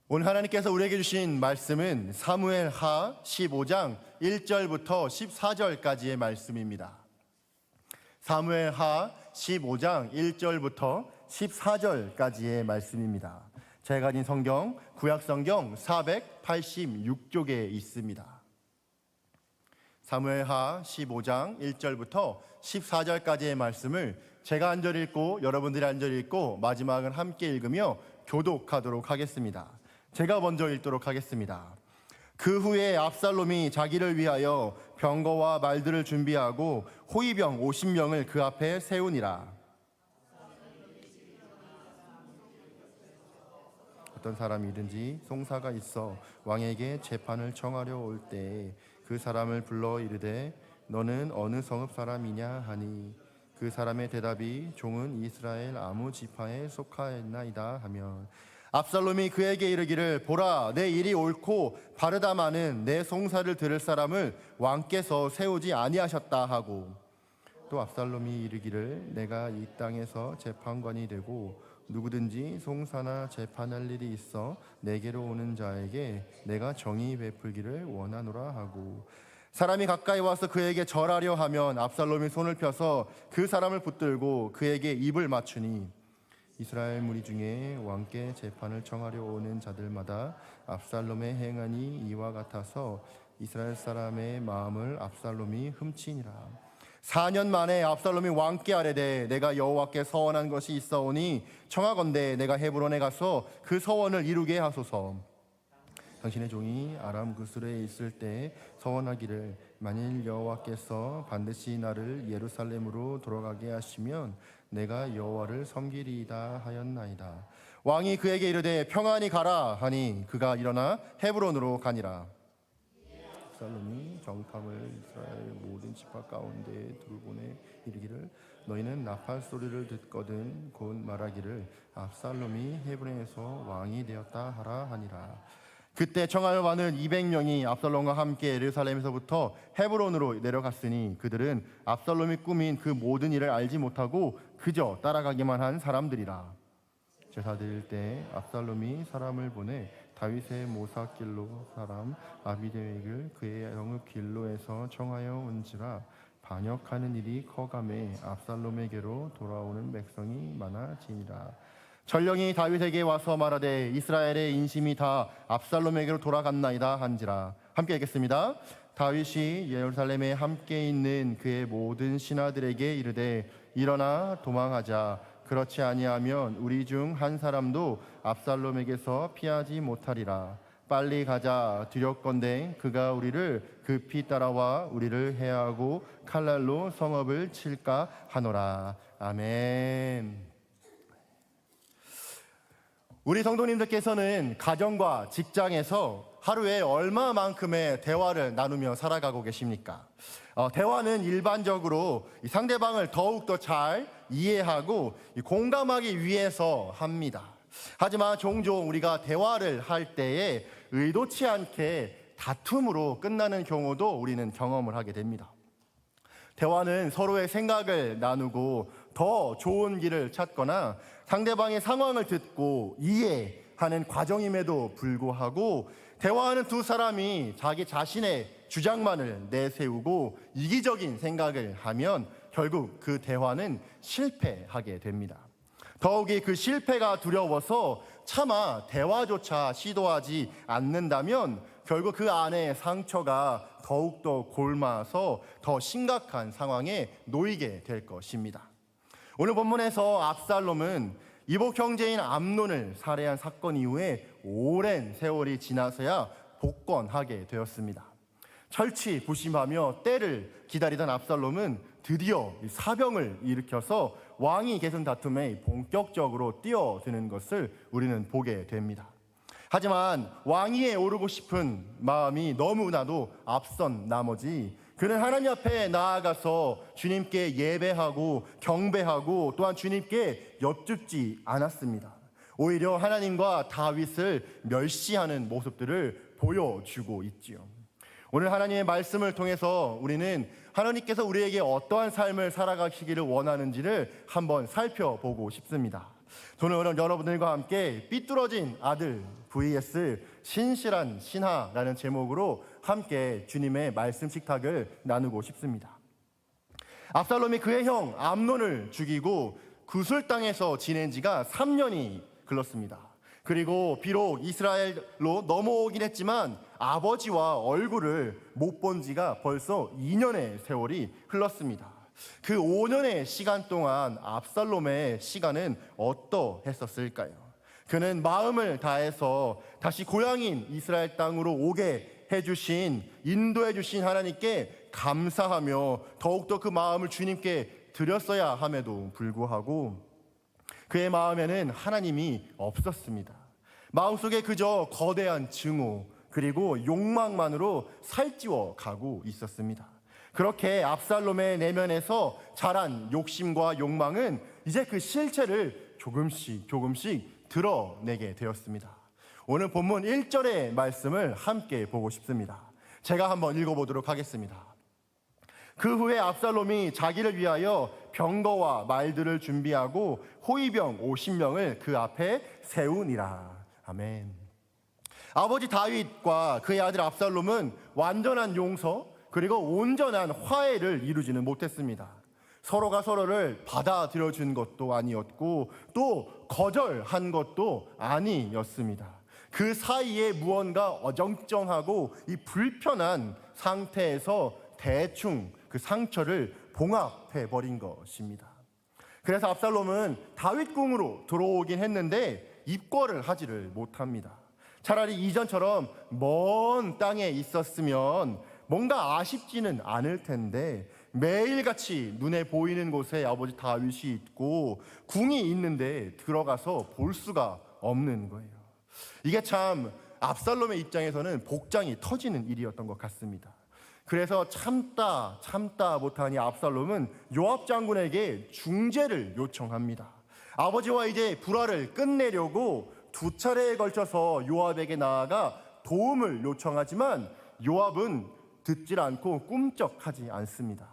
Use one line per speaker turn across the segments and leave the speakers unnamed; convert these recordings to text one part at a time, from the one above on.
오늘 하나님께서 우리에게 주신 말씀은 사무엘하 15장 1절부터 14절까지의 말씀입니다. 사무엘하 15장 1절부터 14절까지의 말씀입니다. 제가 가진 성경, 구약성경 486쪽에 있습니다. 사무엘하 15장 1절부터 14절까지의 말씀을 제가 한 절 읽고 여러분들이 한 절 읽고 마지막은 함께 읽으며 교독하도록 하겠습니다. 제가 먼저 읽도록 하겠습니다. 그 후에 압살롬이 자기를 위하여 병거와 말들을 준비하고 호위병 50명을 그 앞에 세우니라. 어떤 사람이든지 송사가 있어 왕에게 재판을 청하려 올 때에 그 사람을 불러 이르되 너는 어느 성읍 사람이냐 하니 그 사람의 대답이 종은 이스라엘 아무 지파에 속하였나이다 하면 압살롬이 그에게 이르기를 보라 내 일이 옳고 바르다마는 내 송사를 들을 사람을 왕께서 세우지 아니하셨다 하고 또 압살롬이 이르기를 내가 이 땅에서 재판관이 되고 누구든지 송사나 재판할 일이 있어 내게로 오는 자에게 내가 정의 베풀기를 원하노라 하고 사람이 가까이 와서 그에게 절하려 하면 압살롬이 손을 펴서 그 사람을 붙들고 그에게 입을 맞추니 이스라엘 무리 중에 왕께 재판을 청하려 오는 자들마다 압살롬의 행한이 이와 같아서 이스라엘 사람의 마음을 압살롬이 훔치니라. 4년 만에 압살롬이 왕께 아뢰되 내가 여호와께 서원한 것이 있사오니 청하건대 내가 헤브론에 가서 그 서원을 이루게 하소서. 당신의 종이 아람 구스르에 있을 때 서원하기를 만일 여호와께서 반드시 나를 예루살렘으로 돌아가게 하시면 내가 여호와를 섬기리이다 하였나이다. 왕이 그에게 이르되 평안히 가라 하니 그가 일어나 헤브론으로 가니라. 압살롬이 정탐을 이스라엘 모든 지파 가운데 둘보내 이르기를 너희는 나팔 소리를 듣거든 곧 말하기를 압살롬이 헤브론에서 왕이 되었다 하라 하니라. 그때 청하여 받은 200명이 압살롬과 함께 예루살렘에서부터 헤브론으로 내려갔으니 그들은 압살롬이 꾸민 그 모든 일을 알지 못하고 그저 따라가기만 한 사람들이라. 제사 드릴 때 압살롬이 사람을 보내 다윗의 모사길로 사람 아비데웻을 그의 영읍 길로에서 청하여 온지라 반역하는 일이 커가매 압살롬에게로 돌아오는 백성이 많아지니라. 전령이 다윗에게 와서 말하되 이스라엘의 인심이 다 압살롬에게로 돌아갔나이다 한지라. 함께 읽겠습니다. 다윗이 예루살렘에 함께 있는 그의 모든 신하들에게 이르되 일어나 도망하자. 그렇지 아니하면 우리 중 한 사람도 압살롬에게서 피하지 못하리라. 빨리 가자. 두렵건대 그가 우리를 급히 따라와 우리를 해하고 칼날로 성읍을 칠까 하노라. 아멘. 우리 성도님들께서는 가정과 직장에서 하루에 얼마만큼의 대화를 나누며 살아가고 계십니까? 대화는 일반적으로 상대방을 더욱더 잘 이해하고 공감하기 위해서 합니다. 하지만 종종 우리가 대화를 할 때에 의도치 않게 다툼으로 끝나는 경우도 우리는 경험을 하게 됩니다. 대화는 서로의 생각을 나누고 더 좋은 길을 찾거나 상대방의 상황을 듣고 이해하는 과정임에도 불구하고 대화하는 두 사람이 자기 자신의 주장만을 내세우고 이기적인 생각을 하면 결국 그 대화는 실패하게 됩니다. 더욱이 그 실패가 두려워서 차마 대화조차 시도하지 않는다면 결국 그 안에 상처가 더욱더 골마서 더 심각한 상황에 놓이게 될 것입니다. 오늘 본문에서 압살롬은 이복 형제인 암논을 살해한 사건 이후에 오랜 세월이 지나서야 복권하게 되었습니다. 철치부심하며 때를 기다리던 압살롬은 드디어 사병을 일으켜서 왕위 계승 다툼에 본격적으로 뛰어드는 것을 우리는 보게 됩니다. 하지만 왕위에 오르고 싶은 마음이 너무나도 앞선 나머지 그는 하나님 앞에 나아가서 주님께 예배하고 경배하고 또한 주님께 여쭙지 않았습니다. 오히려 하나님과 다윗을 멸시하는 모습들을 보여주고 있지요. 오늘 하나님의 말씀을 통해서 우리는 하나님께서 우리에게 어떠한 삶을 살아가시기를 원하는지를 한번 살펴보고 싶습니다. 저는 오늘 여러분들과 함께 삐뚤어진 아들 vs 신실한 신하라는 제목으로 함께 주님의 말씀 식탁을 나누고 싶습니다. 압살롬이 그의 형 암논을 죽이고 구술 땅에서 지낸 지가 3년이 흘렀습니다. 그리고 비록 이스라엘로 넘어오긴 했지만 아버지와 얼굴을 못 본 지가 벌써 2년의 세월이 흘렀습니다. 그 5년의 시간 동안 압살롬의 시간은 어떠했었을까요? 그는 마음을 다해서 다시 고향인 이스라엘 땅으로 오게 해주신, 인도해 주신 하나님께 감사하며 더욱더 그 마음을 주님께 드렸어야 함에도 불구하고 그의 마음에는 하나님이 없었습니다. 마음속에 그저 거대한 증오 그리고 욕망만으로 살찌워 가고 있었습니다. 그렇게 압살롬의 내면에서 자란 욕심과 욕망은 이제 그 실체를 조금씩 드러내게 되었습니다. 오늘 본문 1절의 말씀을 함께 보고 싶습니다. 제가 한번 읽어보도록 하겠습니다. 그 후에 압살롬이 자기를 위하여 병거와 말들을 준비하고 호위병 50명을 그 앞에 세우니라. 아멘. 아버지 다윗과 그의 아들 압살롬은 완전한 용서 그리고 온전한 화해를 이루지는 못했습니다. 서로가 서로를 받아들여 준 것도 아니었고 또 거절한 것도 아니었습니다. 그 사이에 무언가 어정쩡하고 이 불편한 상태에서 대충 그 상처를 봉합해 버린 것입니다. 그래서 압살롬은 다윗 궁으로 들어오긴 했는데 입궐을 하지를 못합니다. 차라리 이전처럼 먼 땅에 있었으면 뭔가 아쉽지는 않을 텐데 매일같이 눈에 보이는 곳에 아버지 다윗이 있고 궁이 있는데 들어가서 볼 수가 없는 거예요. 이게 참 압살롬의 입장에서는 복장이 터지는 일이었던 것 같습니다. 그래서 참다 못하니 압살롬은 요압 장군에게 중재를 요청합니다. 아버지와 이제 불화를 끝내려고 2차례에 걸쳐서 요압에게 나아가 도움을 요청하지만 요압은 듣질 않고 꿈쩍하지 않습니다.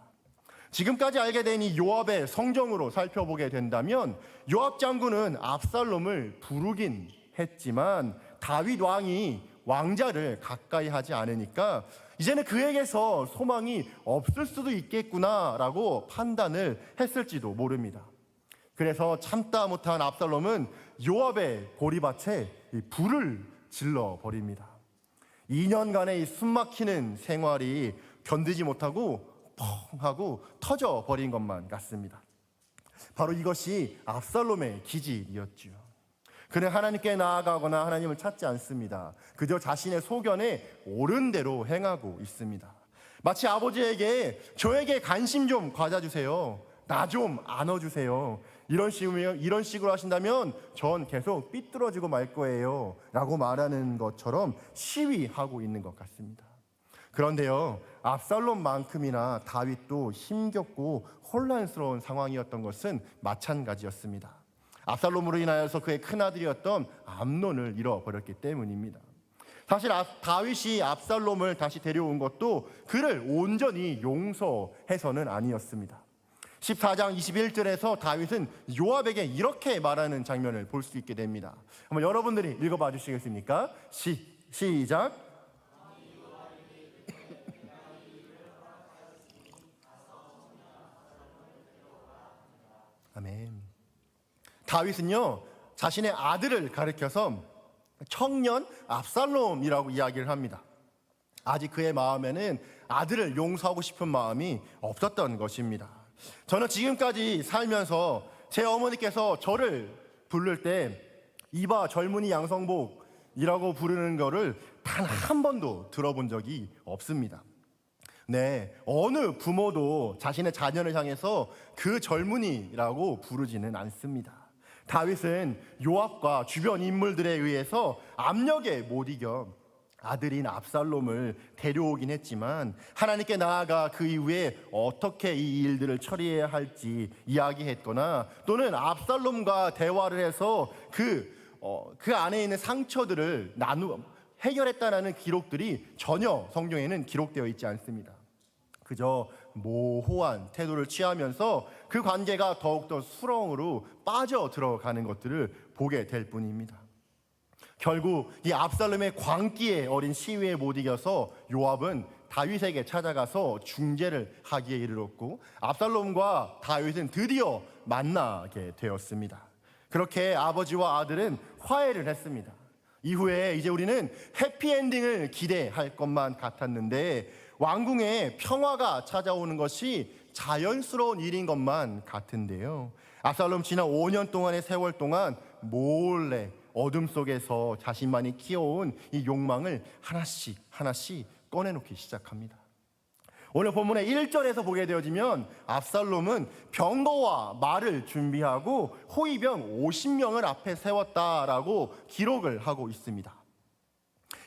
지금까지 알게 된 이 요압의 성정으로 살펴보게 된다면 요압 장군은 압살롬을 부르긴 했지만 다윗 왕이 왕자를 가까이 하지 않으니까 이제는 그에게서 소망이 없을 수도 있겠구나라고 판단을 했을지도 모릅니다. 그래서 참다 못한 압살롬은 요압의 보리밭에 불을 질러 버립니다. 2년간의 이 숨막히는 생활이 견디지 못하고 펑 하고 터져 버린 것만 같습니다. 바로 이것이 압살롬의 기질이었죠. 그는 하나님께 나아가거나 하나님을 찾지 않습니다. 그저 자신의 소견에 옳은 대로 행하고 있습니다. 마치 아버지에게 저에게 관심 좀 가져주세요, 나 좀 안아주세요, 이런 식으로 하신다면 전 계속 삐뚤어지고 말 거예요 라고 말하는 것처럼 시위하고 있는 것 같습니다. 그런데요, 압살롬만큼이나 다윗도 힘겹고 혼란스러운 상황이었던 것은 마찬가지였습니다. 압살롬으로 인하여서 그의 큰아들이었던 암논을 잃어버렸기 때문입니다. 사실 다윗이 압살롬을 다시 데려온 것도 그를 온전히 용서해서는 아니었습니다. 14장 21절에서 다윗은 요압에게 이렇게 말하는 장면을 볼 수 있게 됩니다. 한번 여러분들이 읽어봐 주시겠습니까? 시작. 아멘. 다윗은요, 자신의 아들을 가리켜서 청년 압살롬이라고 이야기를 합니다. 아직 그의 마음에는 아들을 용서하고 싶은 마음이 없었던 것입니다. 저는 지금까지 살면서 제 어머니께서 저를 부를 때 이봐 젊은이 양성복이라고 부르는 거를 단 한 번도 들어본 적이 없습니다. 네, 어느 부모도 자신의 자녀를 향해서 그 젊은이라고 부르지는 않습니다. 다윗은 요압과 주변 인물들에 의해서 압력에 못 이겨 아들인 압살롬을 데려오긴 했지만 하나님께 나아가 그 이후에 어떻게 이 일들을 처리해야 할지 이야기했거나 또는 압살롬과 대화를 해서 그 안에 있는 상처들을 해결했다는 기록들이 전혀 성경에는 기록되어 있지 않습니다. 그저 모호한 태도를 취하면서 그 관계가 더욱더 수렁으로 빠져 들어가는 것들을 보게 될 뿐입니다. 결국 이 압살롬의 광기에 어린 시위에 못 이겨서 요압은 다윗에게 찾아가서 중재를 하기에 이르렀고, 압살롬과 다윗은 드디어 만나게 되었습니다. 그렇게 아버지와 아들은 화해를 했습니다. 이후에 이제 우리는 해피엔딩을 기대할 것만 같았는데 왕궁에 평화가 찾아오는 것이 자연스러운 일인 것만 같은데요, 압살롬 지난 5년 동안의 세월 동안 몰래 어둠 속에서 자신만이 키워온 이 욕망을 하나씩 하나씩 꺼내놓기 시작합니다. 오늘 본문의 1절에서 보게 되어지면 압살롬은 병거와 말을 준비하고 호위병 50명을 앞에 세웠다라고 기록을 하고 있습니다.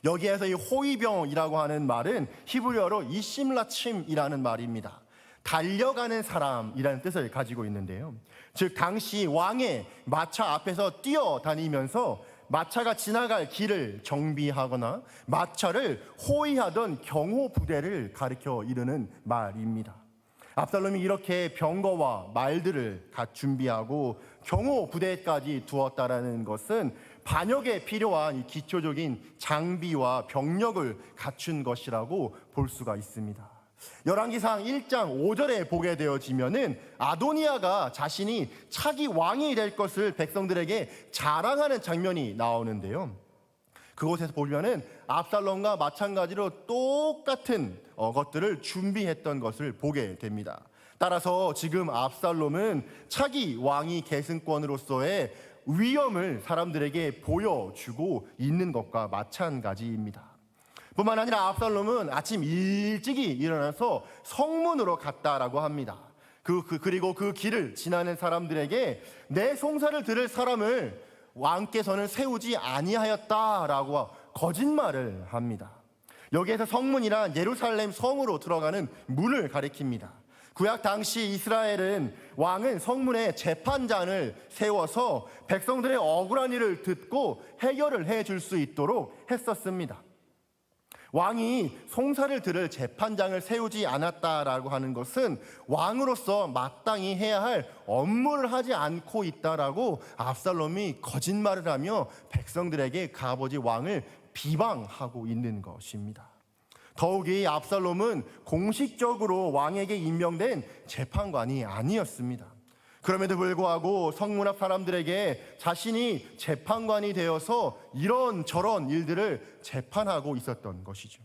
여기에서 이 호위병이라고 하는 말은 히브리어로 이심라침이라는 말입니다. 달려가는 사람이라는 뜻을 가지고 있는데요, 즉 당시 왕의 마차 앞에서 뛰어다니면서 마차가 지나갈 길을 정비하거나 마차를 호위하던 경호 부대를 가리켜 이르는 말입니다. 압살롬이 이렇게 병거와 말들을 준비하고 경호 부대까지 두었다라는 것은 반역에 필요한 이 기초적인 장비와 병력을 갖춘 것이라고 볼 수가 있습니다. 열왕기상 1장 5절에 보게 되어지면은 아도니아가 자신이 차기 왕이 될 것을 백성들에게 자랑하는 장면이 나오는데요, 그곳에서 보면은 압살롬과 마찬가지로 똑같은 것들을 준비했던 것을 보게 됩니다. 따라서 지금 압살롬은 차기 왕이 계승권으로서의 위엄을 사람들에게 보여주고 있는 것과 마찬가지입니다. 뿐만 아니라 압살롬은 아침 일찍이 일어나서 성문으로 갔다라고 합니다. 그리고 그 길을 지나는 사람들에게 내 송사를 들을 사람을 왕께서는 세우지 아니하였다라고 거짓말을 합니다. 여기에서 성문이란 예루살렘 성으로 들어가는 문을 가리킵니다. 구약 당시 이스라엘은 왕은 성문에 재판장을 세워서 백성들의 억울한 일을 듣고 해결을 해줄 수 있도록 했었습니다. 왕이 송사를 들을 재판장을 세우지 않았다라고 하는 것은 왕으로서 마땅히 해야 할 업무를 하지 않고 있다라고 압살롬이 거짓말을 하며 백성들에게 그 아버지 왕을 비방하고 있는 것입니다. 더욱이 압살롬은 공식적으로 왕에게 임명된 재판관이 아니었습니다. 그럼에도 불구하고 성문 앞 사람들에게 자신이 재판관이 되어서 이런저런 일들을 재판하고 있었던 것이죠.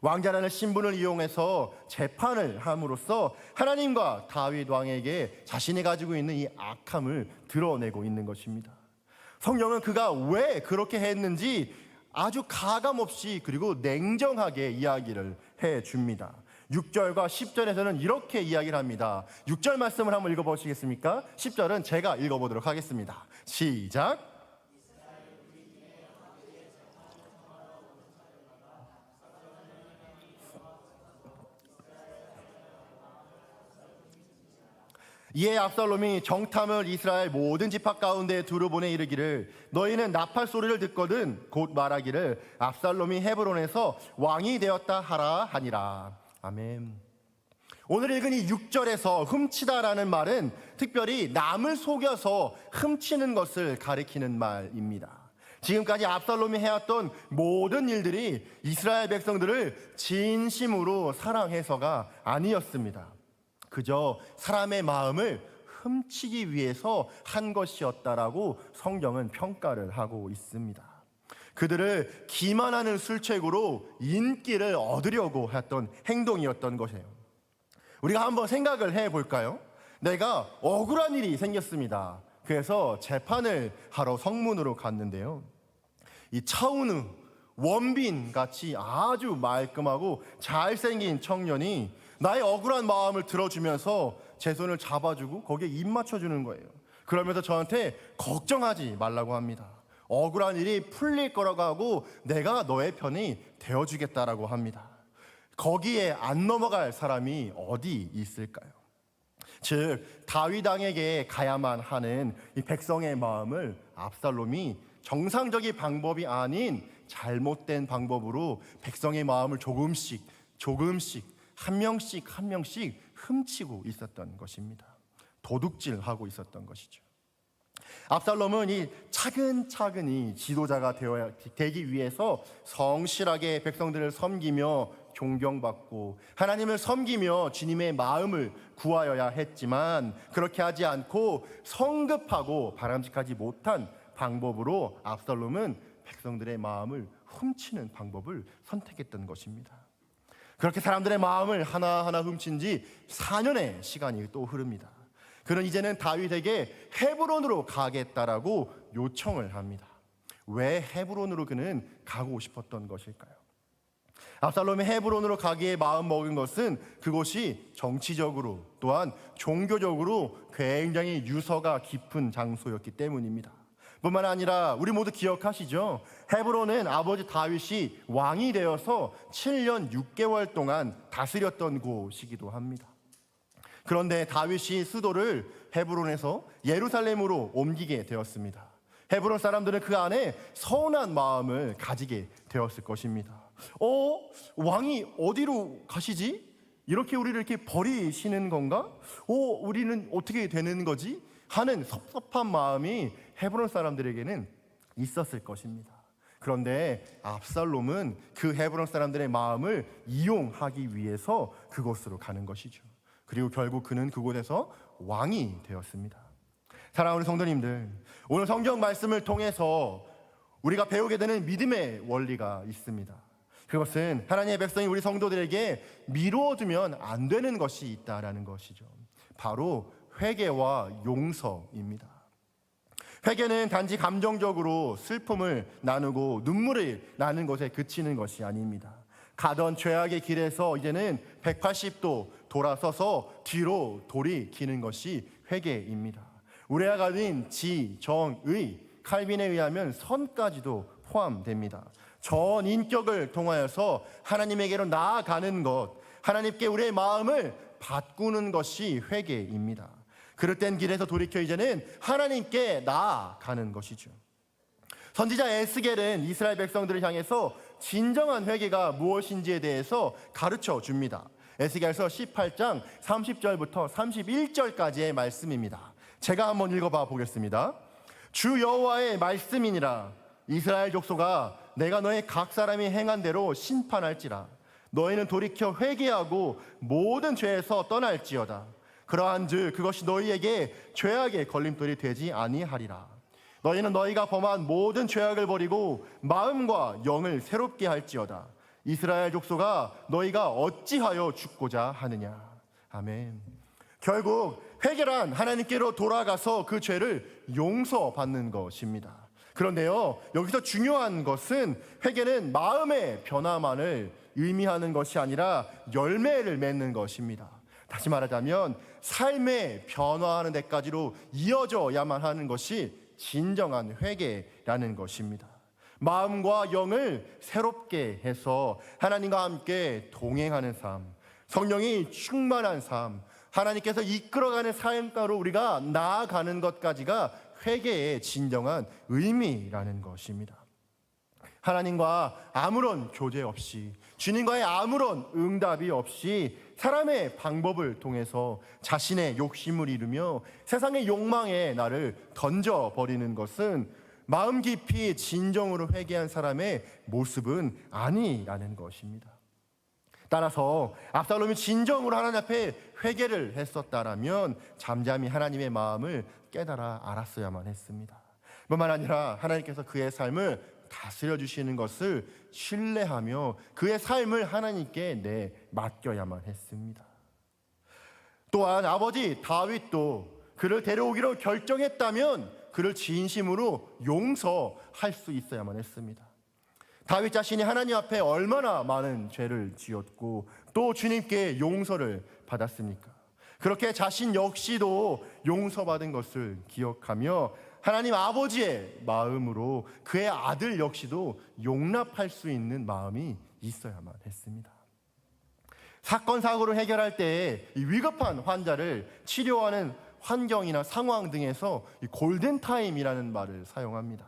왕자라는 신분을 이용해서 재판을 함으로써 하나님과 다윗 왕에게 자신이 가지고 있는 이 악함을 드러내고 있는 것입니다. 성경은 그가 왜 그렇게 했는지 아주 가감없이 그리고 냉정하게 이야기를 해줍니다. 6절과 10절에서는 이렇게 이야기를 합니다. 6절 말씀을 한번 읽어보시겠습니까? 10절은 제가 읽어보도록 하겠습니다. 시작. 이에 압살롬이 정탐을 이스라엘 모든 지파 가운데 두루 보내 이르기를 너희는 나팔 소리를 듣거든 곧 말하기를 압살롬이 헤브론에서 왕이 되었다 하라 하니라. 아멘. 오늘 읽은 이 6절에서 훔치다라는 말은 특별히 남을 속여서 훔치는 것을 가리키는 말입니다. 지금까지 압살롬이 해왔던 모든 일들이 이스라엘 백성들을 진심으로 사랑해서가 아니었습니다. 그저 사람의 마음을 훔치기 위해서 한 것이었다라고 성경은 평가를 하고 있습니다. 그들을 기만하는 술책으로 인기를 얻으려고 했던 행동이었던 것이에요. 우리가 한번 생각을 해볼까요? 내가 억울한 일이 생겼습니다. 그래서 재판을 하러 성문으로 갔는데요, 이 차은우, 원빈 같이 아주 말끔하고 잘생긴 청년이 나의 억울한 마음을 들어주면서 제 손을 잡아주고 거기에 입 맞춰주는 거예요. 그러면서 저한테 걱정하지 말라고 합니다. 억울한 일이 풀릴 거라고 하고 내가 너의 편이 되어주겠다라고 합니다. 거기에 안 넘어갈 사람이 어디 있을까요? 즉 다윗 왕에게 가야만 하는 이 백성의 마음을 압살롬이 정상적인 방법이 아닌 잘못된 방법으로 백성의 마음을 조금씩 한 명씩 한 명씩 훔치고 있었던 것입니다. 도둑질하고 있었던 것이죠. 압살롬은 이 차근차근히 지도자가 되기 위해서 성실하게 백성들을 섬기며 존경받고 하나님을 섬기며 주님의 마음을 구하여야 했지만, 그렇게 하지 않고 성급하고 바람직하지 못한 방법으로 압살롬은 백성들의 마음을 훔치는 방법을 선택했던 것입니다. 그렇게 사람들의 마음을 하나하나 훔친 지 4년의 시간이 또 흐릅니다. 그는 이제는 다윗에게 헤브론으로 가겠다라고 요청을 합니다. 왜 헤브론으로 그는 가고 싶었던 것일까요? 압살롬이 헤브론으로 가기에 마음먹은 것은 그곳이 정치적으로 또한 종교적으로 굉장히 유서가 깊은 장소였기 때문입니다. 뿐만 아니라 우리 모두 기억하시죠? 헤브론은 아버지 다윗이 왕이 되어서 7년 6개월 동안 다스렸던 곳이기도 합니다. 그런데 다윗이 수도를 헤브론에서 예루살렘으로 옮기게 되었습니다. 헤브론 사람들은 그 안에 서운한 마음을 가지게 되었을 것입니다. 왕이 어디로 가시지? 이렇게 우리를 이렇게 버리시는 건가? 우리는 어떻게 되는 거지? 하는 섭섭한 마음이 헤브론 사람들에게는 있었을 것입니다. 그런데 압살롬은 그 헤브론 사람들의 마음을 이용하기 위해서 그곳으로 가는 것이죠. 그리고 결국 그는 그곳에서 왕이 되었습니다. 사랑하는 성도님들, 오늘 성경 말씀을 통해서 우리가 배우게 되는 믿음의 원리가 있습니다. 그것은 하나님의 백성이 우리 성도들에게 미루어두면 안 되는 것이 있다라는 것이죠. 바로 회개와 용서입니다. 회개는 단지 감정적으로 슬픔을 나누고 눈물을 나는 것에 그치는 것이 아닙니다. 가던 죄악의 길에서 이제는 180도 돌아서서 뒤로 돌이키는 것이 회개입니다. 우리가 가진 지, 정, 의, 칼빈에 의하면 선까지도 포함됩니다. 전 인격을 통하여서 하나님에게로 나아가는 것, 하나님께 우리의 마음을 바꾸는 것이 회개입니다. 그럴 땐 길에서 돌이켜 이제는 하나님께 나아가는 것이죠. 선지자 에스겔은 이스라엘 백성들을 향해서 진정한 회개가 무엇인지에 대해서 가르쳐 줍니다. 에스겔서 18장 30절부터 31절까지의 말씀입니다. 제가 한번 읽어봐 보겠습니다. 주 여호와의 말씀이니라. 이스라엘 족속아, 내가 너의 각 사람이 행한 대로 심판할지라. 너희는 돌이켜 회개하고 모든 죄에서 떠날지어다. 그러한즉 그것이 너희에게 죄악의 걸림돌이 되지 아니하리라. 너희는 너희가 범한 모든 죄악을 버리고 마음과 영을 새롭게 할지어다. 이스라엘 족속아, 너희가 어찌하여 죽고자 하느냐. 아멘. 결국 회개란 하나님께로 돌아가서 그 죄를 용서받는 것입니다. 그런데요, 여기서 중요한 것은 회개는 마음의 변화만을 의미하는 것이 아니라 열매를 맺는 것입니다. 다시 말하자면 삶의 변화하는 데까지로 이어져야만 하는 것이 진정한 회개라는 것입니다. 마음과 영을 새롭게 해서 하나님과 함께 동행하는 삶, 성령이 충만한 삶, 하나님께서 이끌어가는 삶가로 우리가 나아가는 것까지가 회개의 진정한 의미라는 것입니다. 하나님과 아무런 교제 없이, 주님과의 아무런 응답이 없이 사람의 방법을 통해서 자신의 욕심을 이루며 세상의 욕망에 나를 던져버리는 것은 마음 깊이 진정으로 회개한 사람의 모습은 아니라는 것입니다. 따라서 압살롬이 진정으로 하나님 앞에 회개를 했었다라면 잠잠히 하나님의 마음을 깨달아 알았어야만 했습니다. 뿐만 아니라 하나님께서 그의 삶을 다스려 주시는 것을 신뢰하며 그의 삶을 하나님께 맡겨야만 했습니다. 또한 아버지 다윗도 그를 데려오기로 결정했다면 그를 진심으로 용서할 수 있어야만 했습니다. 다윗 자신이 하나님 앞에 얼마나 많은 죄를 지었고 또 주님께 용서를 받았습니까? 그렇게 자신 역시도 용서받은 것을 기억하며 하나님 아버지의 마음으로 그의 아들 역시도 용납할 수 있는 마음이 있어야만 했습니다. 사건 사고를 해결할 때 이 위급한 환자를 치료하는 환경이나 상황 등에서 이 골든타임이라는 말을 사용합니다.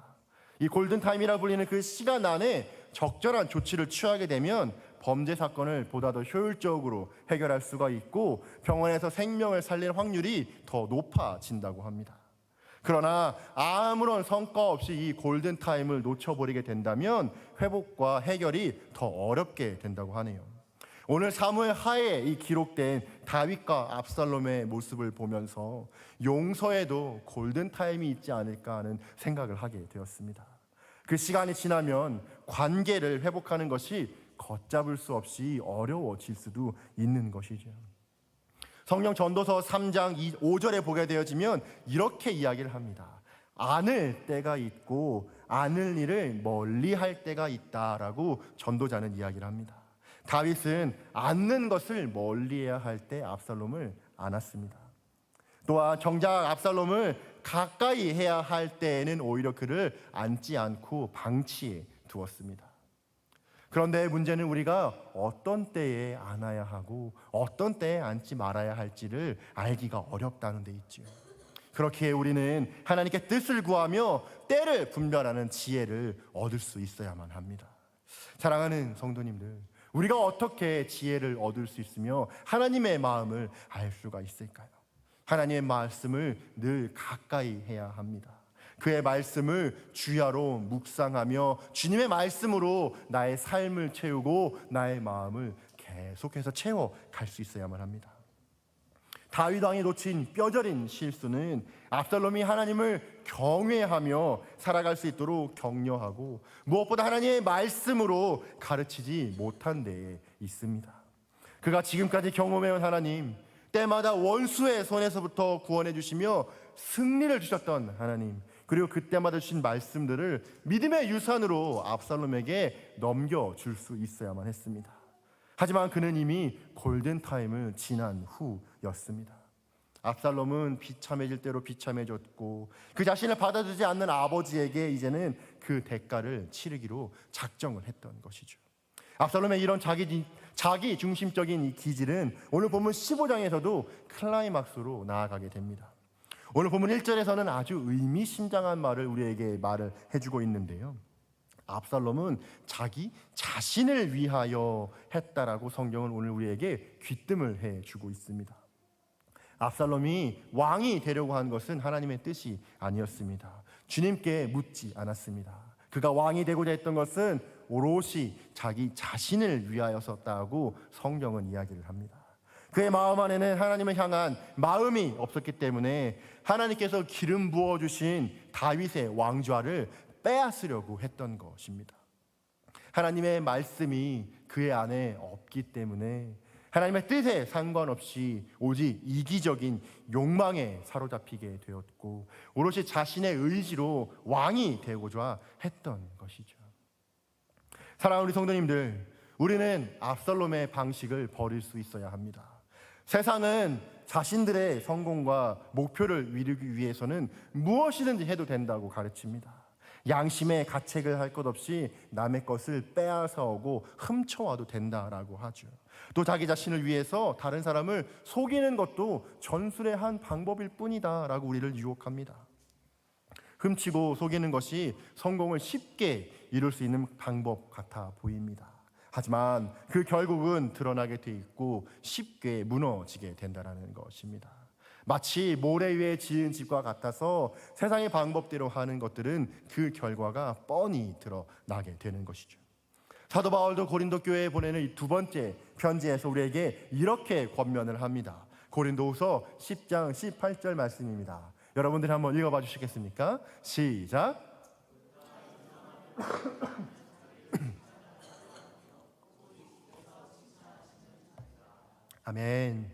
이 골든타임이라 불리는 그 시간 안에 적절한 조치를 취하게 되면 범죄 사건을 보다 더 효율적으로 해결할 수가 있고 병원에서 생명을 살릴 확률이 더 높아진다고 합니다. 그러나 아무런 성과 없이 이 골든타임을 놓쳐버리게 된다면 회복과 해결이 더 어렵게 된다고 하네요. 오늘 사무엘 하에 이 기록된 다윗과 압살롬의 모습을 보면서 용서에도 골든타임이 있지 않을까 하는 생각을 하게 되었습니다. 그 시간이 지나면 관계를 회복하는 것이 걷잡을 수 없이 어려워질 수도 있는 것이죠. 성령 전도서 3장 5절에 보게 되어지면 이렇게 이야기를 합니다. 안을 때가 있고 안을 일을 멀리 할 때가 있다라고 전도자는 이야기를 합니다. 다윗은 안는 것을 멀리해야 할 때 압살롬을 안았습니다. 또한 정작 압살롬을 가까이 해야 할 때에는 오히려 그를 안지 않고 방치해 두었습니다. 그런데 문제는 우리가 어떤 때에 안아야 하고 어떤 때에 안지 말아야 할지를 알기가 어렵다는 데 있죠. 그렇기에 우리는 하나님께 뜻을 구하며 때를 분별하는 지혜를 얻을 수 있어야만 합니다. 사랑하는 성도님들, 우리가 어떻게 지혜를 얻을 수 있으며 하나님의 마음을 알 수가 있을까요? 하나님의 말씀을 늘 가까이 해야 합니다. 그의 말씀을 주야로 묵상하며 주님의 말씀으로 나의 삶을 채우고 나의 마음을 계속해서 채워갈 수 있어야만 합니다. 다윗 왕이 놓친 뼈저린 실수는 압살롬이 하나님을 경외하며 살아갈 수 있도록 격려하고 무엇보다 하나님의 말씀으로 가르치지 못한 데에 있습니다. 그가 지금까지 경험해온 하나님, 때마다 원수의 손에서부터 구원해 주시며 승리를 주셨던 하나님, 그리고 그때마다 주신 말씀들을 믿음의 유산으로 압살롬에게 넘겨줄 수 있어야만 했습니다. 하지만 그는 이미 골든타임을 지난 후였습니다. 압살롬은 비참해질 대로 비참해졌고 그 자신을 받아주지 않는 아버지에게 이제는 그 대가를 치르기로 작정을 했던 것이죠. 압살롬의 이런 자기 중심적인 이 기질은 오늘 본문 15장에서도 클라이막스로 나아가게 됩니다. 오늘 본문 1절에서는 아주 의미심장한 말을 우리에게 말을 해주고 있는데요. 압살롬은 자기 자신을 위하여 했다라고 성경은 오늘 우리에게 귀뜸을 해주고 있습니다. 압살롬이 왕이 되려고 한 것은 하나님의 뜻이 아니었습니다. 주님께 묻지 않았습니다. 그가 왕이 되고자 했던 것은 오롯이 자기 자신을 위하여서다고 성경은 이야기를 합니다. 그의 마음 안에는 하나님을 향한 마음이 없었기 때문에 하나님께서 기름 부어주신 다윗의 왕좌를 빼앗으려고 했던 것입니다. 하나님의 말씀이 그의 안에 없기 때문에 하나님의 뜻에 상관없이 오직 이기적인 욕망에 사로잡히게 되었고 오롯이 자신의 의지로 왕이 되고자 했던 것이죠. 사랑하는 우리 성도님들, 우리는 압살롬의 방식을 버릴 수 있어야 합니다. 세상은 자신들의 성공과 목표를 이루기 위해서는 무엇이든지 해도 된다고 가르칩니다. 양심의 가책을 할 것 없이 남의 것을 빼앗아오고 훔쳐와도 된다라고 하죠. 또 자기 자신을 위해서 다른 사람을 속이는 것도 전술의 한 방법일 뿐이다라고 우리를 유혹합니다. 훔치고 속이는 것이 성공을 쉽게 이룰 수 있는 방법 같아 보입니다. 하지만 그 결국은 드러나게 돼 있고 쉽게 무너지게 된다는 것입니다. 마치 모래 위에 지은 집과 같아서 세상의 방법대로 하는 것들은 그 결과가 뻔히 드러나게 되는 것이죠. 사도 바울도 고린도 교회에 보내는 이 두 번째 편지에서 우리에게 이렇게 권면을 합니다. 고린도후서 10장 18절 말씀입니다. 여러분들이 한번 읽어봐 주시겠습니까? 시작. 아멘.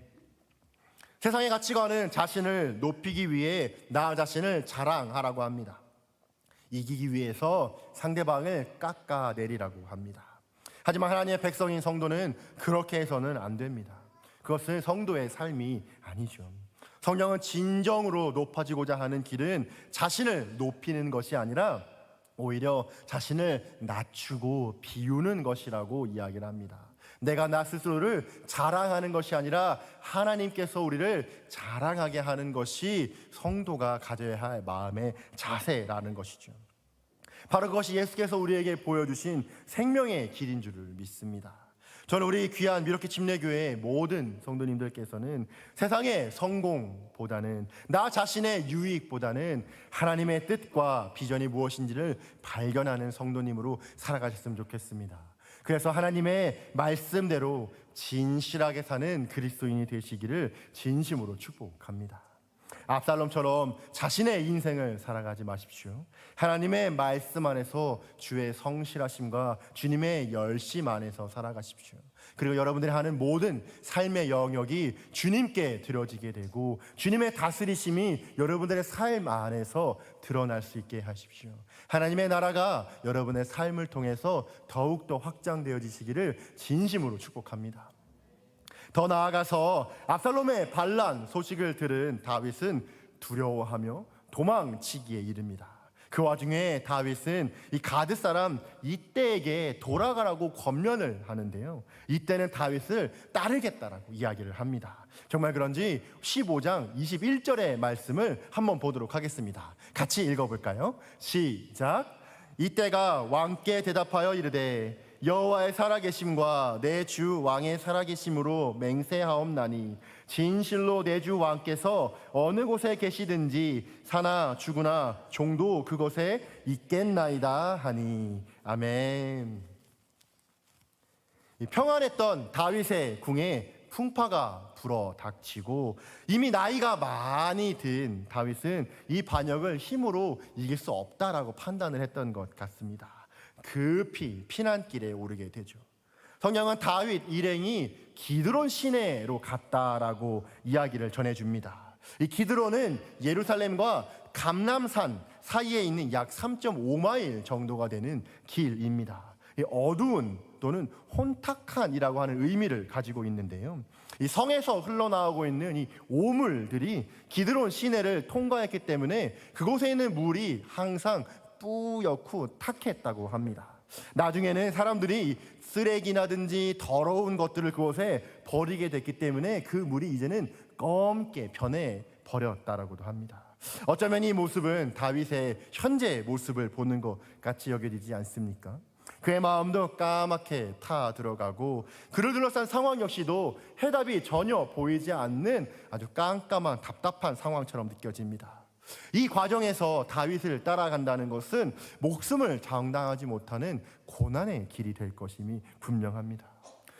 세상의 가치관은 자신을 높이기 위해 나 자신을 자랑하라고 합니다. 이기기 위해서 상대방을 깎아내리라고 합니다. 하지만 하나님의 백성인 성도는 그렇게 해서는 안 됩니다. 그것은 성도의 삶이 아니죠. 성령은 진정으로 높아지고자 하는 길은 자신을 높이는 것이 아니라 오히려 자신을 낮추고 비우는 것이라고 이야기를 합니다. 내가 나 스스로를 자랑하는 것이 아니라 하나님께서 우리를 자랑하게 하는 것이 성도가 가져야 할 마음의 자세라는 것이죠. 바로 그것이 예수께서 우리에게 보여주신 생명의 길인 줄을 믿습니다. 저는 우리 귀한 미러키 침례교회 모든 성도님들께서는 세상의 성공보다는 나 자신의 유익보다는 하나님의 뜻과 비전이 무엇인지를 발견하는 성도님으로 살아가셨으면 좋겠습니다. 그래서 하나님의 말씀대로 진실하게 사는 그리스도인이 되시기를 진심으로 축복합니다. 압살롬처럼 자신의 인생을 살아가지 마십시오. 하나님의 말씀 안에서 주의 성실하심과 주님의 열심 안에서 살아가십시오. 그리고 여러분들이 하는 모든 삶의 영역이 주님께 드려지게 되고 주님의 다스리심이 여러분들의 삶 안에서 드러날 수 있게 하십시오. 하나님의 나라가 여러분의 삶을 통해서 더욱더 확장되어지시기를 진심으로 축복합니다. 더 나아가서 압살롬의 반란 소식을 들은 다윗은 두려워하며 도망치기에 이릅니다. 그 와중에 다윗은 이 가드 사람 이때에게 돌아가라고 권면을 하는데요, 이때는 다윗을 따르겠다라고 이야기를 합니다. 정말 그런지 15장 21절의 말씀을 한번 보도록 하겠습니다. 같이 읽어볼까요? 시작. 이때가 왕께 대답하여 이르되 여호와의 살아계심과 내 주 왕의 살아계심으로 맹세하옵나니 진실로 내 주 왕께서 어느 곳에 계시든지 사나 죽으나 종도 그곳에 있겠나이다 하니. 아멘. 평안했던 다윗의 궁에 풍파가 불어 닥치고 이미 나이가 많이 든 다윗은 이 반역을 힘으로 이길 수 없다라고 판단을 했던 것 같습니다. 급히 피난길에 오르게 되죠. 성경은 다윗 일행이 기드론 시내로 갔다라고 이야기를 전해줍니다. 이 기드론은 예루살렘과 감람산 사이에 있는 약 3.5마일 정도가 되는 길입니다. 어두운 또는 혼탁한이라고 하는 의미를 가지고 있는데요, 이 성에서 흘러나오고 있는 이 오물들이 기드론 시내를 통과했기 때문에 그곳에 있는 물이 항상 뿌옇고 탁했다고 합니다. 나중에는 사람들이 쓰레기나든지 더러운 것들을 그곳에 버리게 됐기 때문에 그 물이 이제는 검게 변해 버렸다라고도 합니다. 어쩌면 이 모습은 다윗의 현재 모습을 보는 것 같이 여겨지지 않습니까? 그의 마음도 까맣게 타 들어가고 그를 둘러싼 상황 역시도 해답이 전혀 보이지 않는 아주 깜깜한 답답한 상황처럼 느껴집니다. 이 과정에서 다윗을 따라간다는 것은 목숨을 장담하지 못하는 고난의 길이 될 것임이 분명합니다.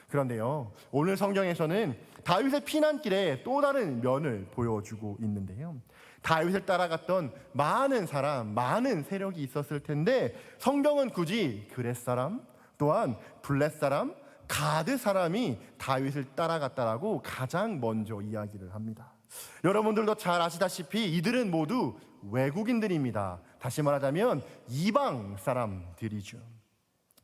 그런데요, 오늘 성경에서는 다윗의 피난길에 또 다른 면을 보여주고 있는데요, 다윗을 따라갔던 많은 사람, 많은 세력이 있었을 텐데 성경은 굳이 그렛 사람, 또한 블렛 사람, 가드 사람이 다윗을 따라갔다라고 가장 먼저 이야기를 합니다. 여러분들도 잘 아시다시피 이들은 모두 외국인들입니다. 다시 말하자면 이방 사람들이죠.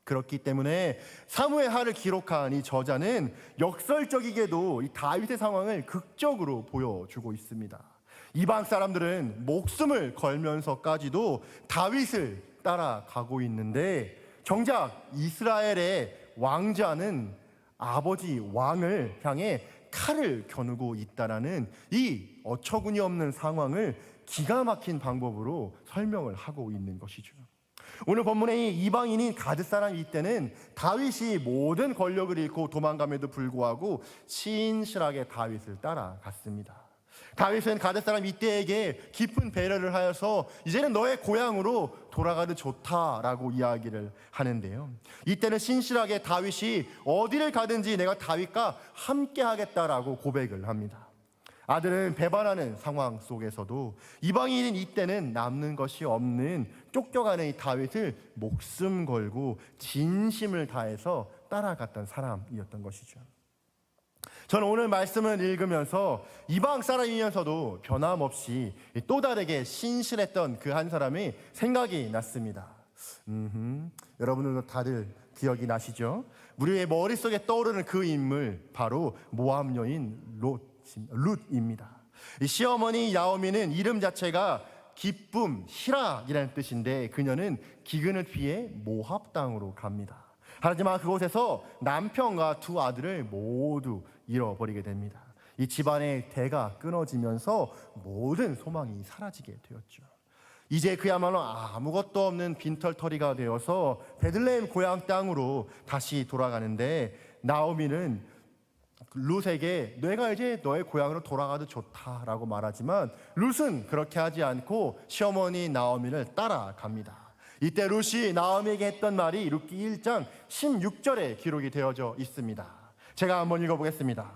그렇기 때문에 사무엘 하를 기록한 이 저자는 역설적이게도 이 다윗의 상황을 극적으로 보여주고 있습니다. 이방 사람들은 목숨을 걸면서까지도 다윗을 따라가고 있는데 정작 이스라엘의 왕자는 아버지 왕을 향해 칼을 겨누고 있다라는 이 어처구니 없는 상황을 기가 막힌 방법으로 설명을 하고 있는 것이죠. 오늘 본문의 이 이방인인 가드 사람 이때는 다윗이 모든 권력을 잃고 도망감에도 불구하고 신실하게 다윗을 따라갔습니다. 다윗은 가드 사람 이때에게 깊은 배려를 하여서 이제는 너의 고향으로 돌아가도 좋다라고 이야기를 하는데요, 이때는 신실하게 다윗이 어디를 가든지 내가 다윗과 함께 하겠다라고 고백을 합니다. 아들은 배반하는 상황 속에서도 이방인인 이때는 남는 것이 없는 쫓겨가는 이 다윗을 목숨 걸고 진심을 다해서 따라갔던 사람이었던 것이죠. 저는 오늘 말씀을 읽으면서 이방 사람이면서도 변함없이 또 다르게 신실했던 그 한 사람이 생각이 났습니다. 여러분들도 다들 기억이 나시죠? 우리의 머릿속에 떠오르는 그 인물, 바로 모압 여인 룻입니다. 이 시어머니 야오미는 이름 자체가 기쁨, 희락이라는 뜻인데 그녀는 기근을 피해 모압 땅으로 갑니다. 하지만 그곳에서 남편과 두 아들을 모두 잃어버리게 됩니다. 이 집안의 대가 끊어지면서 모든 소망이 사라지게 되었죠. 이제 그야말로 아무것도 없는 빈털터리가 되어서 베들레헴 고향 땅으로 다시 돌아가는데 나오미는 룻에게 내가 이제 너의 고향으로 돌아가도 좋다라고 말하지만 룻은 그렇게 하지 않고 시어머니 나오미를 따라갑니다. 이때 룻이 나오미에게 했던 말이 룻기 1장 16절에 기록이 되어져 있습니다. 제가 한번 읽어보겠습니다.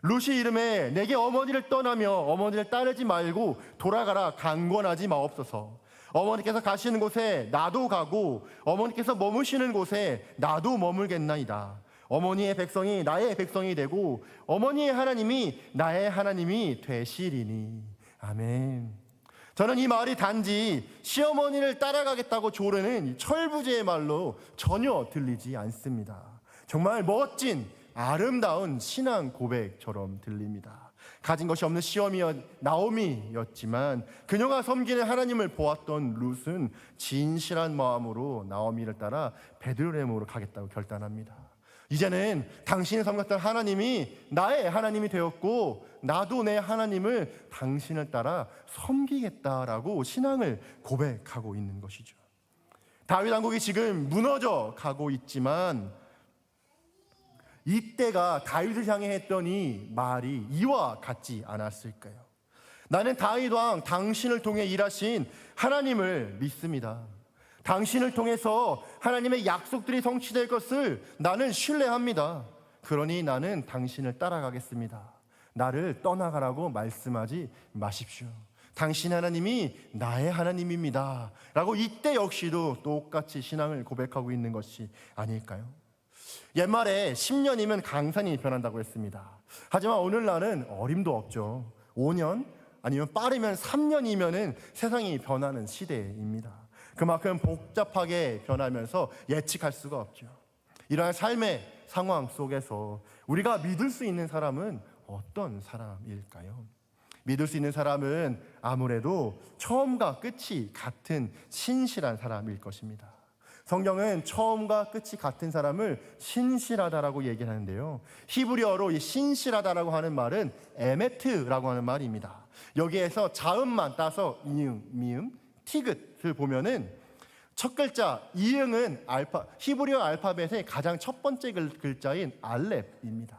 룻이 이름에 내게 어머니를 떠나며 어머니를 따르지 말고 돌아가라 강권하지 마옵소서. 어머니께서 가시는 곳에 나도 가고 어머니께서 머무시는 곳에 나도 머물겠나이다. 어머니의 백성이 나의 백성이 되고 어머니의 하나님이 나의 하나님이 되시리니. 아멘. 저는 이 말이 단지 시어머니를 따라가겠다고 조르는 철부지의 말로 전혀 들리지 않습니다. 정말 멋진 아름다운 신앙 고백처럼 들립니다. 가진 것이 없는 나오미였지만 그녀가 섬기는 하나님을 보았던 룻은 진실한 마음으로 나오미를 따라 베들레헴으로 가겠다고 결단합니다. 이제는 당신이 섬겼던 하나님이 나의 하나님이 되었고 나도 내 하나님을 당신을 따라 섬기겠다라고 신앙을 고백하고 있는 것이죠. 다윗 왕국이 지금 무너져 가고 있지만 이때가 다윗을 향해 했던 이 말이 이와 같지 않았을까요? 나는 다윗 왕 당신을 통해 일하신 하나님을 믿습니다. 당신을 통해서 하나님의 약속들이 성취될 것을 나는 신뢰합니다. 그러니 나는 당신을 따라가겠습니다. 나를 떠나가라고 말씀하지 마십시오. 당신 하나님이 나의 하나님입니다 라고 이때 역시도 똑같이 신앙을 고백하고 있는 것이 아닐까요? 옛말에 10년이면 강산이 변한다고 했습니다. 하지만 오늘날은 어림도 없죠. 5년 아니면 빠르면 3년이면 세상이 변하는 시대입니다. 그만큼 복잡하게 변하면서 예측할 수가 없죠. 이러한 삶의 상황 속에서 우리가 믿을 수 있는 사람은 어떤 사람일까요? 믿을 수 있는 사람은 아무래도 처음과 끝이 같은 신실한 사람일 것입니다. 성경은 처음과 끝이 같은 사람을 신실하다라고 얘기하는데요. 히브리어로 이 신실하다라고 하는 말은 에메트라고 하는 말입니다. 여기에서 자음만 따서 이응, 미음, 티귿을 보면은 첫 글자 이응은 히브리어 알파벳의 가장 첫 번째 글자인 알렙입니다.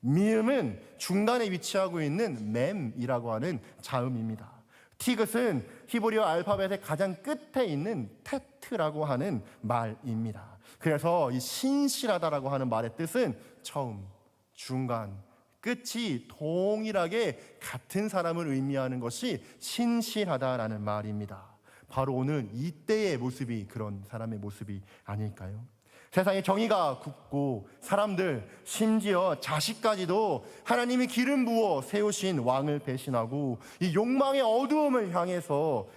미음은 중간에 위치하고 있는 mem이라고 하는 자음입니다. 티귿은 히브리어 알파벳의 가장 끝에 있는 테트라고 하는 말입니다. 그래서 이 신실하다라고 하는 말의 뜻은 처음, 중간, 끝이 동일하게 같은 사람을 의미하는 것이 신실하다라는 말입니다. 바로 오늘 이때의 모습이 그런 사람의 모습이 아닐까요? 세상에 정의가 굽고 사람들, 심지어 자식까지도 하나님이 기름 부어 세우신 왕을 배신하고 이 욕망의 어두움을 향해서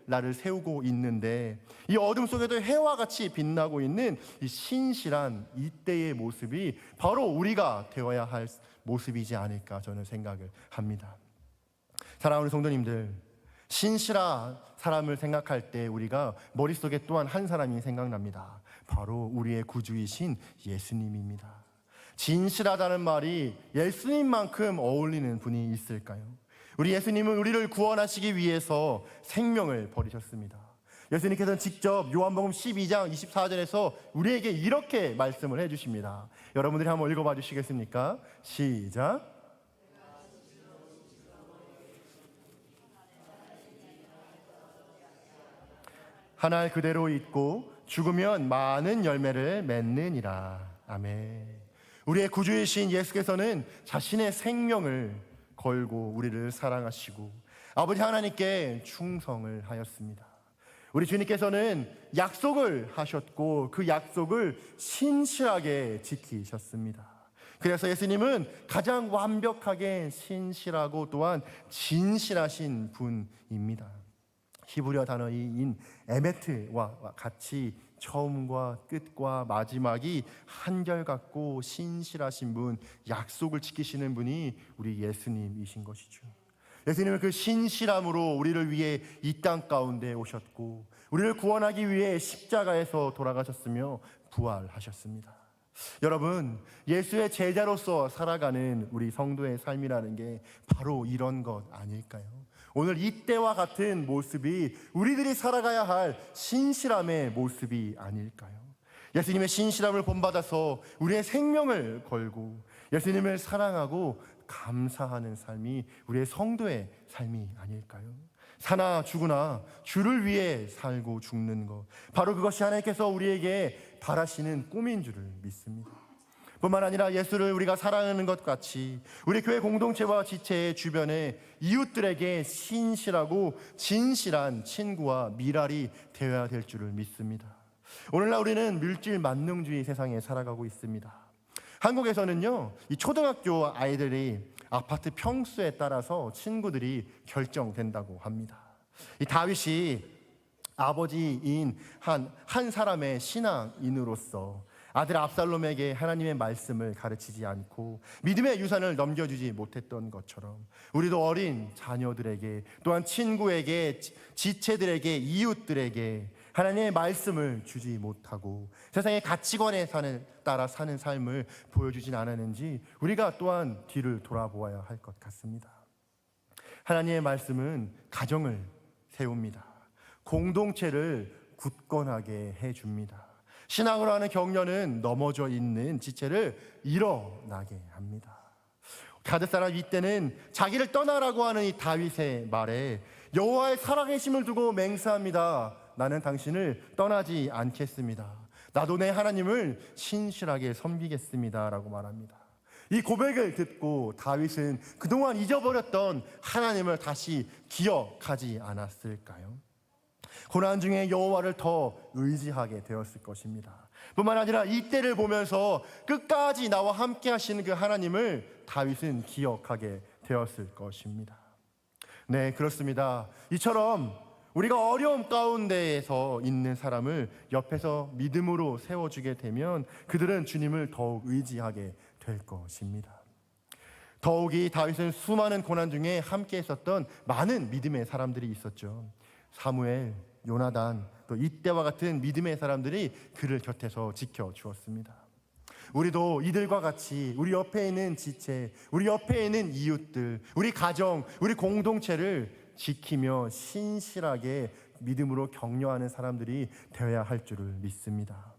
나를 세우고 있는데 이 어둠 속에도 해와 같이 빛나고 있는 이 신실한 이때의 모습이 바로 우리가 되어야 할 모습이지 않을까 저는 생각을 합니다. 사랑하는 성도님들, 신실한 사람을 생각할 때 우리가 머릿속에 또한 한 사람이 생각납니다. 바로 우리의 구주이신 예수님입니다. 진실하다는 말이 예수님만큼 어울리는 분이 있을까요? 우리 예수님은 우리를 구원하시기 위해서 생명을 버리셨습니다. 예수님께서는 직접 요한복음 12장 24절에서 우리에게 이렇게 말씀을 해주십니다. 여러분들이 한번 읽어봐 주시겠습니까? 시작. 한 알 그대로 있고 죽으면 많은 열매를 맺느니라. 아멘. 우리의 구주이신 예수께서는 자신의 생명을 걸고 우리를 사랑하시고 아버지 하나님께 충성을 하였습니다. 우리 주님께서는 약속을 하셨고 그 약속을 신실하게 지키셨습니다. 그래서 예수님은 가장 완벽하게 신실하고 또한 진실하신 분입니다. 히브리어 단어인 에메트와 같이 처음과 끝과 마지막이 한결같고 신실하신 분, 약속을 지키시는 분이 우리 예수님이신 것이죠. 예수님은 그 신실함으로 우리를 위해 이 땅 가운데 오셨고 우리를 구원하기 위해 십자가에서 돌아가셨으며 부활하셨습니다. 여러분, 예수의 제자로서 살아가는 우리 성도의 삶이라는 게 바로 이런 것 아닐까요? 오늘 이때와 같은 모습이 우리들이 살아가야 할 신실함의 모습이 아닐까요? 예수님의 신실함을 본받아서 우리의 생명을 걸고 예수님을 사랑하고 감사하는 삶이 우리의 성도의 삶이 아닐까요? 사나 죽으나 주를 위해 살고 죽는 것, 바로 그것이 하나님께서 우리에게 바라시는 꿈인 줄을 믿습니다. 뿐만 아니라 예수를 우리가 사랑하는 것 같이 우리 교회 공동체와 지체의 주변에 이웃들에게 신실하고 진실한 친구와 미랄이 되어야 될 줄을 믿습니다. 오늘날 우리는 물질 만능주의 세상에 살아가고 있습니다. 한국에서는요, 이 초등학교 아이들이 아파트 평수에 따라서 친구들이 결정된다고 합니다. 이 다윗이 아버지인 한 사람의 신앙인으로서 아들 압살롬에게 하나님의 말씀을 가르치지 않고 믿음의 유산을 넘겨주지 못했던 것처럼 우리도 어린 자녀들에게, 또한 친구에게, 지체들에게, 이웃들에게 하나님의 말씀을 주지 못하고 세상의 가치관에 따라 사는 삶을 보여주진 않았는지 우리가 또한 뒤를 돌아보아야 할 것 같습니다. 하나님의 말씀은 가정을 세웁니다. 공동체를 굳건하게 해줍니다. 신앙으로 하는 격려는 넘어져 있는 지체를 일어나게 합니다. 가드 사람 이때는 자기를 떠나라고 하는 이 다윗의 말에 여호와의 살아계심을 두고 맹세합니다. 나는 당신을 떠나지 않겠습니다. 나도 내 하나님을 신실하게 섬기겠습니다 라고 말합니다. 이 고백을 듣고 다윗은 그동안 잊어버렸던 하나님을 다시 기억하지 않았을까요? 고난 중에 여호와를 더 의지하게 되었을 것입니다. 뿐만 아니라 이때를 보면서 끝까지 나와 함께 하시는 그 하나님을 다윗은 기억하게 되었을 것입니다. 네, 그렇습니다. 이처럼 우리가 어려움 가운데에서 있는 사람을 옆에서 믿음으로 세워주게 되면 그들은 주님을 더욱 의지하게 될 것입니다. 더욱이 다윗은 수많은 고난 중에 함께 있었던 많은 믿음의 사람들이 있었죠. 사무엘, 요나단, 또 이때와 같은 믿음의 사람들이 그를 곁에서 지켜주었습니다. 우리도 이들과 같이 우리 옆에 있는 지체, 우리 옆에 있는 이웃들, 우리 가정, 우리 공동체를 지키며 신실하게 믿음으로 격려하는 사람들이 되어야 할 줄을 믿습니다.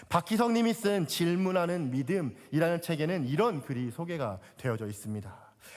박희성 님이 쓴 질문하는 믿음이라는 책에는 이런 글이 소개가 되어져 있습니다.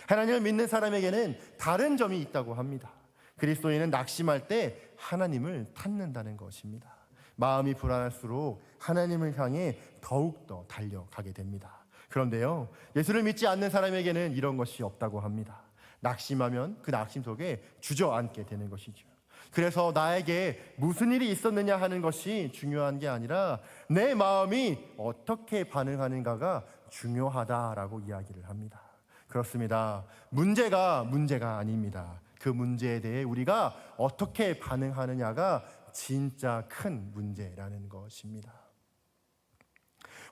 하나님을 믿는 사람에게는 다른 점이 있다고 합니다. 그리스도인은 낙심할 때 하나님을 찾는다는 것입니다. 마음이 불안할수록 하나님을 향해 더욱더 달려가게 됩니다. 그런데요, 예수를 믿지 않는 사람에게는 이런 것이 없다고 합니다. 낙심하면 그 낙심 속에 주저앉게 되는 것이죠. 그래서 나에게 무슨 일이 있었느냐 하는 것이 중요한 게 아니라 내 마음이 어떻게 반응하는가가 중요하다라고 이야기를 합니다. 그렇습니다. 문제가 아닙니다. 그 문제에 대해 우리가 어떻게 반응하느냐가 진짜 큰 문제라는 것입니다.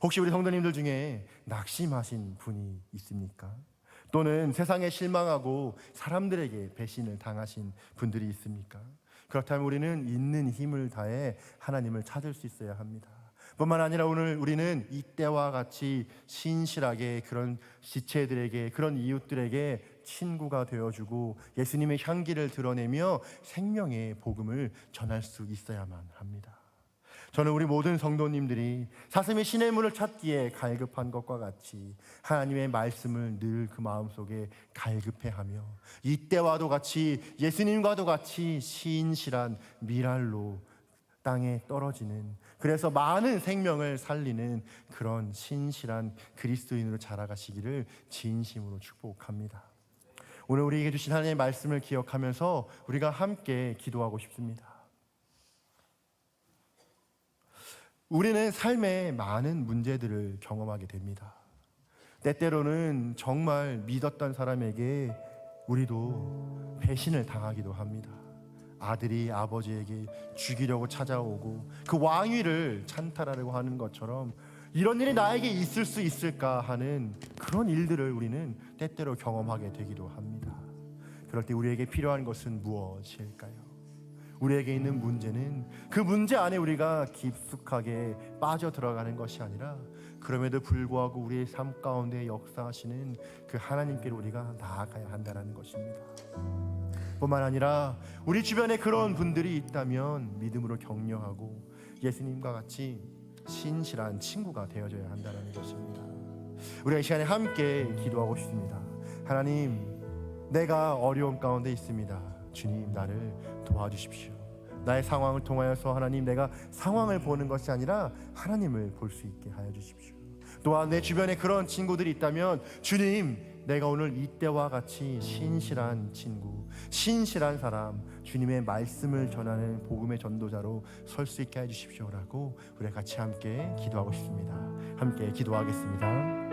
혹시 우리 성도님들 중에 낙심하신 분이 있습니까? 또는 세상에 실망하고 사람들에게 배신을 당하신 분들이 있습니까? 그렇다면 우리는 있는 힘을 다해 하나님을 찾을 수 있어야 합니다. 뿐만 아니라 오늘 우리는 이때와 같이 신실하게 그런 지체들에게, 그런 이웃들에게 친구가 되어주고 예수님의 향기를 드러내며 생명의 복음을 전할 수 있어야만 합니다. 저는 우리 모든 성도님들이 사슴이 신의 문을 찾기에 갈급한 것과 같이 하나님의 말씀을 늘 그 마음속에 갈급해하며 이때와도 같이 예수님과도 같이 신실한 미랄로 땅에 떨어지는, 그래서 많은 생명을 살리는 그런 신실한 그리스도인으로 자라가시기를 진심으로 축복합니다. 오늘 우리에게 주신 하나님의 말씀을 기억하면서 우리가 함께 기도하고 싶습니다. 우리는 삶에 많은 문제들을 경험하게 됩니다. 때때로는 정말 믿었던 사람에게 우리도 배신을 당하기도 합니다. 아들이 아버지에게 죽이려고 찾아오고 그 왕위를 찬탈하려고 하는 것처럼 이런 일이 나에게 있을 수 있을까 하는 그런 일들을 우리는 때때로 경험하게 되기도 합니다. 그럴 때 우리에게 필요한 것은 무엇일까요? 우리에게 있는 문제는 그 문제 안에 우리가 깊숙하게 빠져 들어가는 것이 아니라 그럼에도 불구하고 우리의 삶 가운데 역사하시는 그 하나님께로 우리가 나아가야 한다는 것입니다. 뿐만 아니라 우리 주변에 그런 분들이 있다면 믿음으로 격려하고 예수님과 같이 신실한 친구가 되어줘야 한다는 것입니다. 우리가 이 시간에 함께 기도하고 싶습니다. 하나님, 내가 어려움 가운데 있습니다. 주님, 나를 도와주십시오. 나의 상황을 통하여서 하나님, 내가 상황을 보는 것이 아니라 하나님을 볼 수 있게 하여 주십시오. 또한 내 주변에 그런 친구들이 있다면 주님, 내가 오늘 이때와 같이 신실한 친구, 신실한 사람, 주님의 말씀을 전하는 복음의 전도자로 설 수 있게 해 주십시오라고 우리 같이 함께 기도하고 싶습니다. 함께 기도하겠습니다.